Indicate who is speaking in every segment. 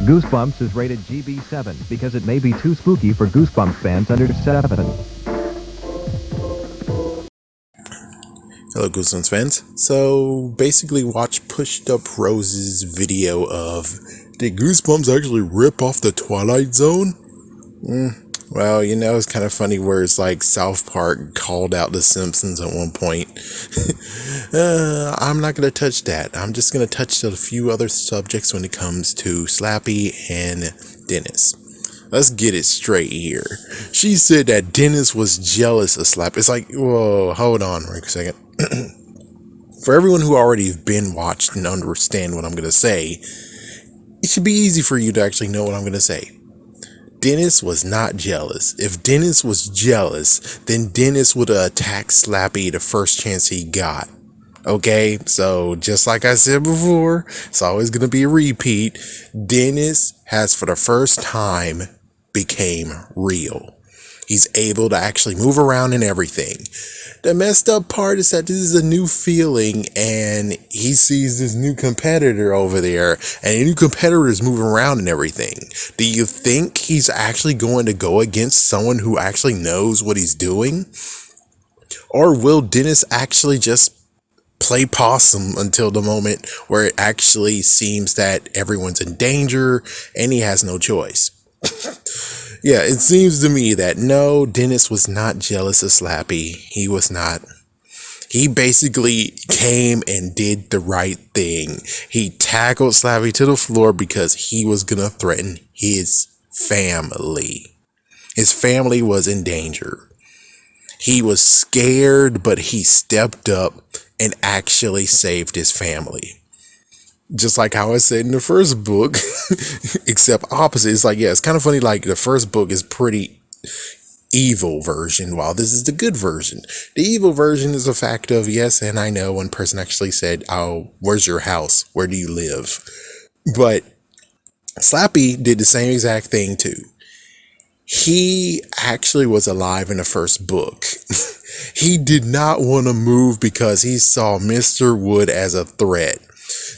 Speaker 1: Goosebumps is rated GB7 because it may be too spooky for Goosebumps fans under 7.
Speaker 2: Hello Goosebumps fans. So basically watch Pushed Up Rose's video of did Goosebumps actually rip off the Twilight Zone? Well, it's kind of funny where it's like South Park called out The Simpsons at one point. I'm not going to touch that. I'm just going to touch a few other subjects when it comes to Slappy and Dennis. Let's get it straight here. She said that Dennis was jealous of Slappy. It's like, whoa, hold on for a second. For everyone who already been watched and understand what I'm going to say, it should be easy for you to actually know what I'm going to say. Dennis was not jealous. If Dennis was jealous, then Dennis would have attacked Slappy the first chance he got. Okay, so just like I said before, it's always going to be a repeat. Dennis has for the first time became real. He's able to actually move around and everything. The messed up part is that this is a new feeling and he sees this new competitor over there and a new competitor is moving around and everything. Do you think he's actually going to go against someone who actually knows what he's doing? Or will Dennis actually just play possum until the moment where it actually seems that everyone's in danger and he has no choice? Yeah, it seems to me that no, Dennis was not jealous of Slappy. He was not. He basically came and did the right thing. He tackled Slappy to the floor because he was going to threaten his family. His family was in danger. He was scared, but he stepped up and actually saved his family. Just like how I said in the first book, except opposite. It's like, yeah, it's kind of funny. Like the first book is pretty evil version, while this is the good version. The evil version is a fact of, yes, and I know one person actually said, oh, where's your house? Where do you live? But Slappy did the same exact thing too. He actually was alive in the first book. He did not want to move because he saw Mr. Wood as a threat.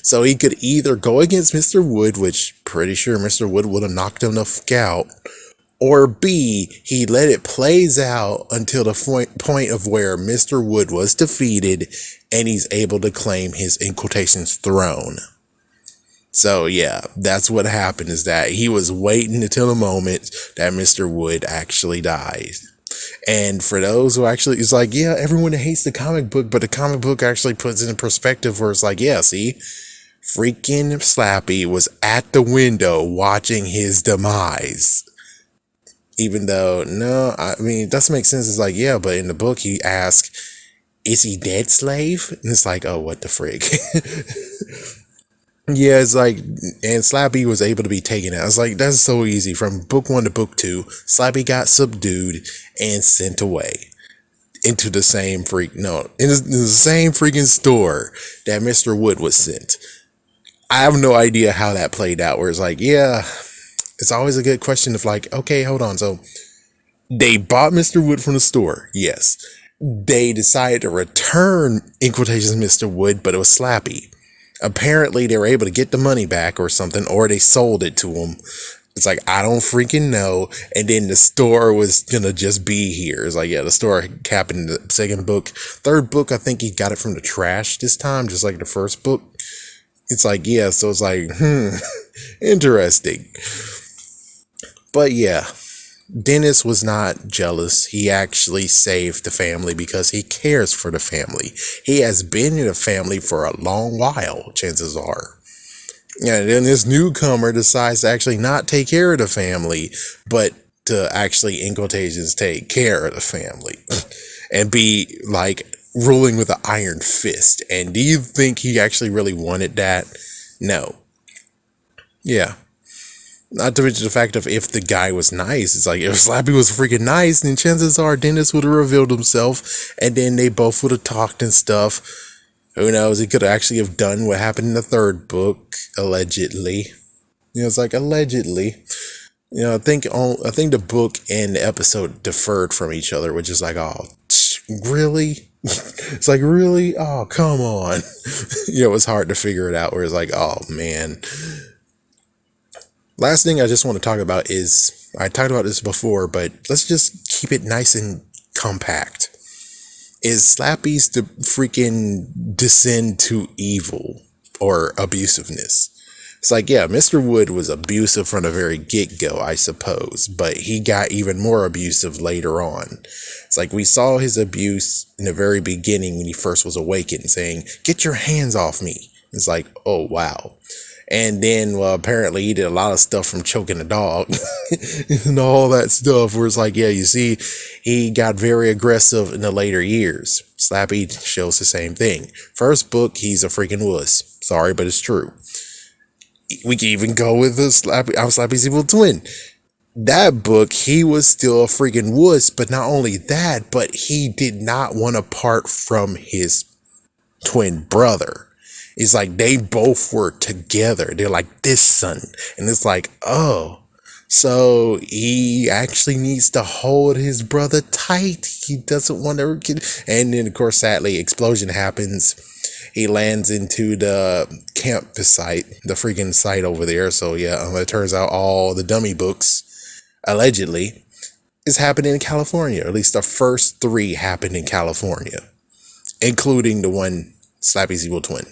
Speaker 2: So he could either go against Mr. Wood, which pretty sure Mr. Wood would have knocked him the fuck out, or B, he let it plays out until the point of where Mr. Wood was defeated and he's able to claim his, in quotations, throne. So yeah, that's what happened, is that he was waiting until the moment that Mr. Wood actually died. And for those who actually, it's like, yeah, everyone hates the comic book, but the comic book actually puts it in perspective where it's like, yeah, see, freaking Slappy was at the window watching his demise. Even though, no, I mean, it doesn't make sense. It's like, yeah, but in the book he asks, is he dead, slave? And it's like, oh, what the frick? Yeah, it's like, and Slappy was able to be taken out. It's like, that's so easy. From book 1 to book 2, Slappy got subdued and sent away into the same in the same freaking store that Mr. Wood was sent. I have no idea how that played out, where it's like, yeah, it's always a good question of like, okay, hold on. So they bought Mr. Wood from the store. Yes. They decided to return, in quotations, Mr. Wood, but it was Slappy. Apparently they were able to get the money back or something, or they sold it to him. It's like, I don't freaking know. And then the store was gonna just be here. It's like, yeah, the store happened in the second book. Third book, I think he got it from the trash this time, just like the first book. It's like, yeah, so it's like, interesting. But yeah, Dennis was not jealous. He actually saved the family because he cares for the family. He has been in the family for a long while, chances are. And then this newcomer decides to actually not take care of the family, but to actually, in quotations, take care of the family and be like ruling with an iron fist. And do you think he actually really wanted that? No. Yeah. Not to mention the fact of if the guy was nice. It's like, if Slappy was freaking nice, then chances are Dennis would have revealed himself and then they both would have talked and stuff. Who knows? He could actually have done what happened in the third book, allegedly. It's like, allegedly. I think the book and the episode deferred from each other, which is like, oh, really? It's like, really? Oh, come on. It was hard to figure it out, where it's like, oh, man. Last thing I just want to talk about is, I talked about this before, but let's just keep it nice and compact. Is Slappy's to freaking descend to evil or abusiveness? It's like, yeah, Mr. Wood was abusive from the very get-go, I suppose, but he got even more abusive later on. It's like we saw his abuse in the very beginning when he first was awakened, saying, "Get your hands off me." It's like, oh, wow. And then, well, apparently he did a lot of stuff from choking a dog and all that stuff where it's like, yeah, you see, he got very aggressive in the later years. Slappy shows the same thing. First book, he's a freaking wuss. Sorry, but it's true. We can even go with the Slappy's evil twin. That book, he was still a freaking wuss, but not only that, but he did not want to part from his twin brother. It's like they both were together. They're like this son. And it's like, oh, so he actually needs to hold his brother tight. He doesn't want to get. And then, of course, sadly, explosion happens. He lands into the campus site, the freaking site over there. So, yeah, it turns out all the dummy books, allegedly, is happening in California. Or at least the first 3 happened in California, including the one Slappy's evil twin.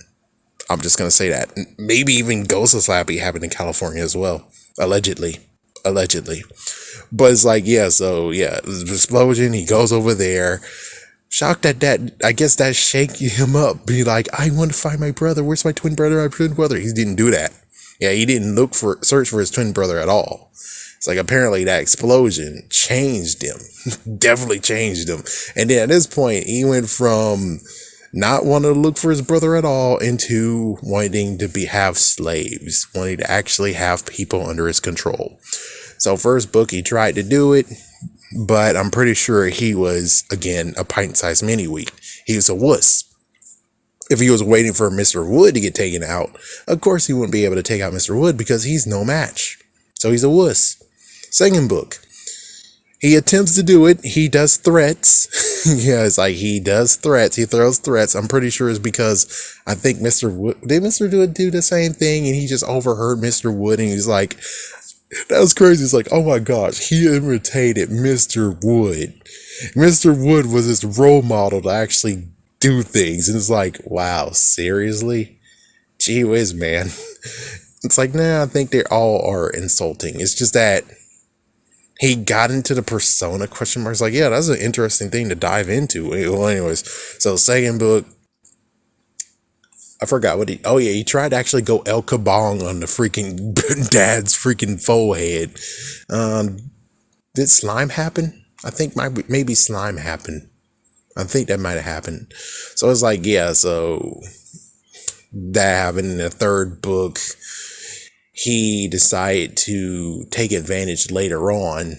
Speaker 2: I'm just going to say that. Maybe even Ghost of Slappy happened in California as well. Allegedly. But it's like, yeah, so, yeah, explosion. He goes over there. Shocked at that. I guess that shake him up. Be like, I want to find my brother. Where's my twin brother? He didn't do that. Yeah, he didn't search for his twin brother at all. It's like apparently that explosion changed him. Definitely changed him. And then at this point, he went from not wanting to look for his brother at all into wanting to have slaves, wanting to actually have people under his control. So first book, he tried to do it, but I'm pretty sure he was, again, a pint-sized mini-wheat. He was a wuss. If he was waiting for Mr. Wood to get taken out, of course he wouldn't be able to take out Mr. Wood because he's no match. So he's a wuss. Second book, he attempts to do it. He does threats. Yeah, it's like he does threats. He throws threats. I'm pretty sure it's because I think Mr. Wood, did Mr. Wood do the same thing? And he just overheard Mr. Wood and he's like, that was crazy. It's like, oh my gosh, he imitated Mr. Wood. Mr. Wood was his role model to actually do things. And it's like, wow, seriously? Gee whiz, man. It's like, nah, I think they all are insulting. It's just that he got into the persona question marks. Like, yeah, that's an interesting thing to dive into. Well, anyways, so second book, I forgot what he tried to actually go El Kabong on the freaking dad's freaking forehead. Did slime happen? I think maybe slime happened. I think that might have happened. So it's like, yeah, so that happened in the third book. He decided to take advantage later on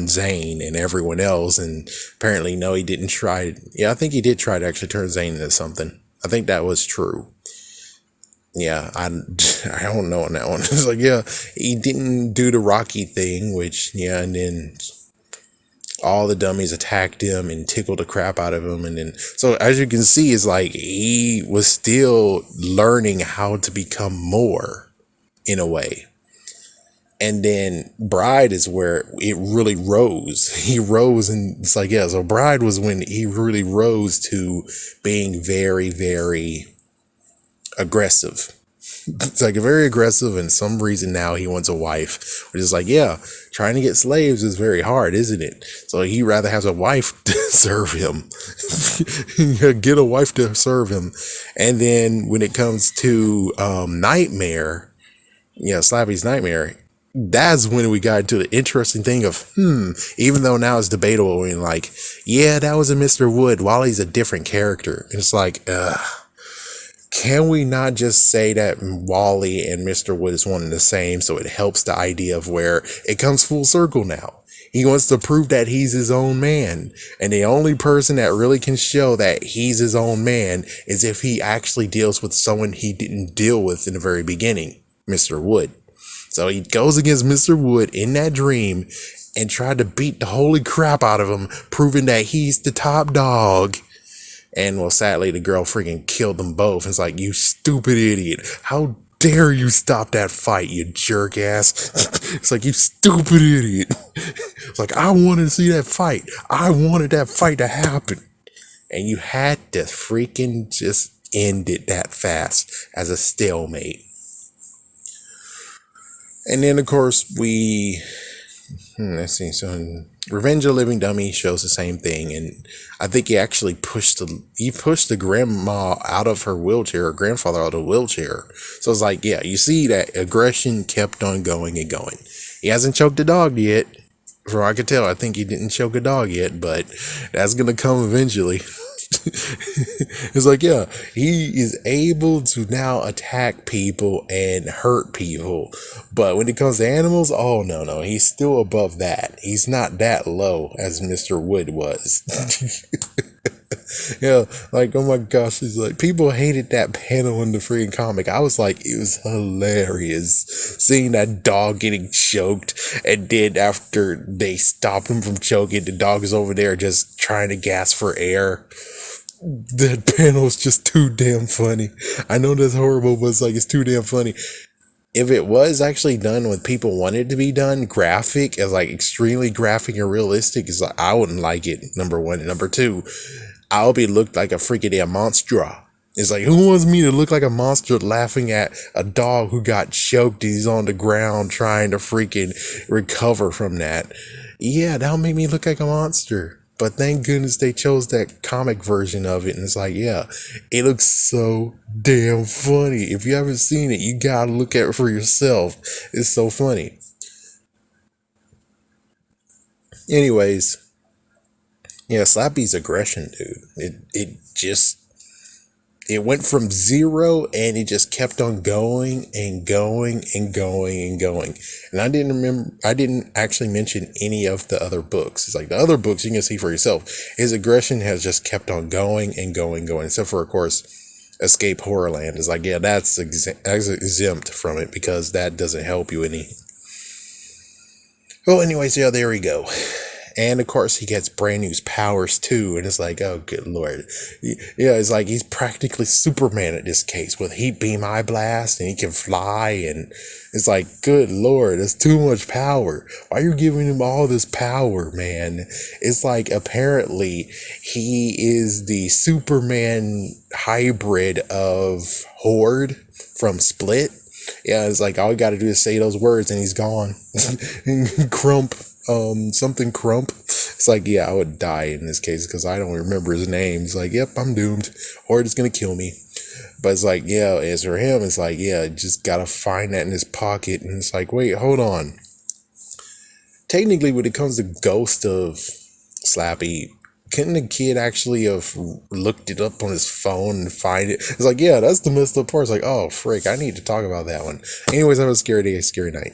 Speaker 2: Zane and everyone else. And apparently, no, he didn't try. Yeah, I think he did try to actually turn Zane into something. I think that was true. Yeah, I don't know on that one. It's like, yeah, he didn't do the Rocky thing, which, yeah, and then all the dummies attacked him and tickled the crap out of him. And then, so as you can see, it's like he was still learning how to become more, in a way. And then Bride is where it really rose. He rose, and it's like, yeah, so Bride was when he really rose to being very, very aggressive. It's like very aggressive, and some reason now he wants a wife, which is like, yeah, trying to get slaves is very hard, isn't it? So he rather has a wife to serve him. Get a wife to serve him. And then when it comes to Nightmare, yeah, Slappy's Nightmare, that's when we got into the interesting thing of, even though now it's debatable, and like, yeah, that was a Mr. Wood, Wally's a different character. And it's like, can we not just say that Wally and Mr. Wood is one and the same, so it helps the idea of where it comes full circle now? He wants to prove that he's his own man. And the only person that really can show that he's his own man is if he actually deals with someone he didn't deal with in the very beginning, Mr. Wood. So he goes against Mr. Wood in that dream and tried to beat the holy crap out of him, proving that he's the top dog. And well, sadly, the girl freaking killed them both. It's like, you stupid idiot. How dare you stop that fight, you jerk ass? It's like, you stupid idiot. It's like, I wanted to see that fight. I wanted that fight to happen. And you had to freaking just end it that fast as a stalemate. And then, of course, let's see. So, Revenge of the Living Dummy shows the same thing, and I think he actually pushed the grandma out of her wheelchair, or grandfather out of the wheelchair. So it's like, yeah, you see that aggression kept on going and going. He hasn't choked a dog yet, from what I could tell. I think he didn't choke a dog yet, but that's gonna come eventually. It's like, yeah, he is able to now attack people and hurt people, but when it comes to animals, oh no, he's still above that. He's not that low as Mr. Wood was. Yeah, like, oh my gosh, it's like, people hated that panel in the freaking comic. I was like, it was hilarious seeing that dog getting choked, and then after they stopped him from choking, the dog is over there just trying to gasp for air. That panel is just too damn funny. I know that's horrible, but it's like, it's too damn funny. If it was actually done when people wanted it to be done, graphic, as like extremely graphic and realistic, is like, I wouldn't like it, number one. And number two, I'll be looked like a freaking damn monster. It's like, who wants me to look like a monster laughing at a dog who got choked and he's on the ground trying to freaking recover from that? Yeah, that'll make me look like a monster. But thank goodness they chose that comic version of it. And it's like, yeah, it looks so damn funny. If you haven't seen it, you gotta look at it for yourself. It's so funny. Anyways, yeah, Slappy's aggression, dude. It went from zero, and it just kept on going and going and going and going. And I didn't actually mention any of the other books. It's like, the other books you can see for yourself. His aggression has just kept on going and going and going. Except for, of course, Escape Horrorland is like, yeah, that's exempt from it, because that doesn't help you any. Well, anyways, yeah, there we go. And of course, he gets brand new powers too, and it's like, oh, good lord. Yeah, it's like he's practically Superman in this case, with heat beam eye blast, and he can fly, and it's like, good lord, that's too much power. Why are you giving him all this power, man? It's like, apparently, he is the Superman hybrid of Horde from Split. Yeah, it's like, all you gotta do is say those words and he's gone. Crump. Something Crump. It's like, yeah, I would die in this case because I don't remember his name. It's like, yep, I'm doomed. Horde is gonna kill me. But it's like, yeah, as for him, it's like, yeah, just gotta find that in his pocket. And it's like, wait, hold on. Technically, when it comes to Ghost of Slappy, couldn't the kid actually have looked it up on his phone and find it? It's like, yeah, that's the messed up part. It's like, oh, frick, I need to talk about that one. Anyways, have a scary day, scary night.